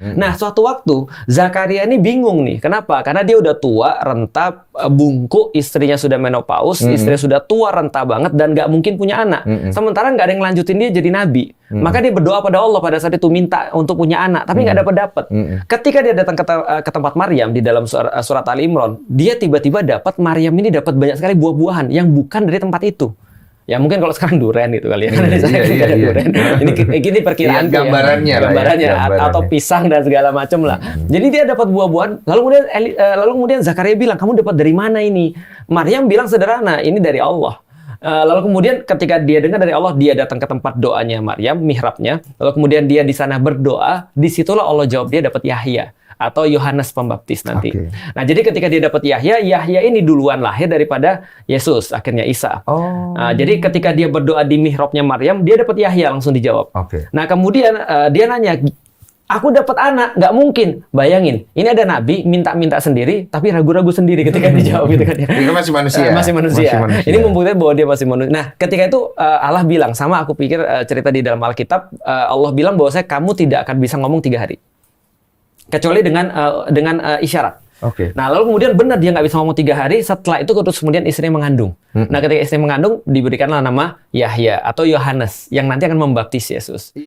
Nah, suatu waktu Zakaria ini bingung nih. Kenapa? Karena dia udah tua, renta, bungkuk, istrinya sudah menopause, istrinya sudah tua, renta banget, dan nggak mungkin punya anak. Sementara nggak ada yang lanjutin dia jadi nabi. Maka dia berdoa pada Allah pada saat itu minta untuk punya anak, tapi nggak dapat. Ketika dia datang ke tempat Maryam di dalam surat Ali Imran, dia tiba-tiba dapat Maryam ini dapat banyak sekali buah-buahan yang bukan dari tempat itu. Ya mungkin kalau sekarang duren gitu kali ya. Iya. Duren. Ini perkiraan gambarannya atau pisang dan segala macam lah. Jadi dia dapat buah-buahan. Lalu kemudian Zakaria bilang, "Kamu dapat dari mana ini?" Maryam bilang sederhana, "Ini dari Allah." Lalu kemudian ketika dia dengar dari Allah, dia datang ke tempat doanya Maryam, mihrabnya. Lalu kemudian dia di sana berdoa. Disitulah Allah jawab dia dapat Yahya atau Yohanes Pembaptis nanti. Nah, jadi ketika dia dapat Yahya ini duluan lahir daripada Yesus, akhirnya Isa. Nah, jadi ketika dia berdoa di mihrabnya Maryam, dia dapat Yahya langsung dijawab. Nah, kemudian dia nanya, "Aku dapat anak, nggak mungkin." Bayangin, ini ada nabi minta-minta sendiri, tapi ragu-ragu sendiri ketika dijawab gitu kan ya. Dia masih manusia. Masih manusia. Ini membuktikan bahwa dia masih manusia. Nah, ketika itu Allah bilang, sama aku pikir cerita di dalam Alkitab, Allah bilang bahwa kamu tidak akan bisa ngomong 3 hari. Kecuali dengan isyarat. Nah, lalu kemudian benar dia nggak bisa ngomong 3 hari. Setelah itu terus kemudian istrinya mengandung. Nah, ketika istri mengandung, diberikanlah nama Yahya atau Yohanes yang nanti akan membaptis Yesus.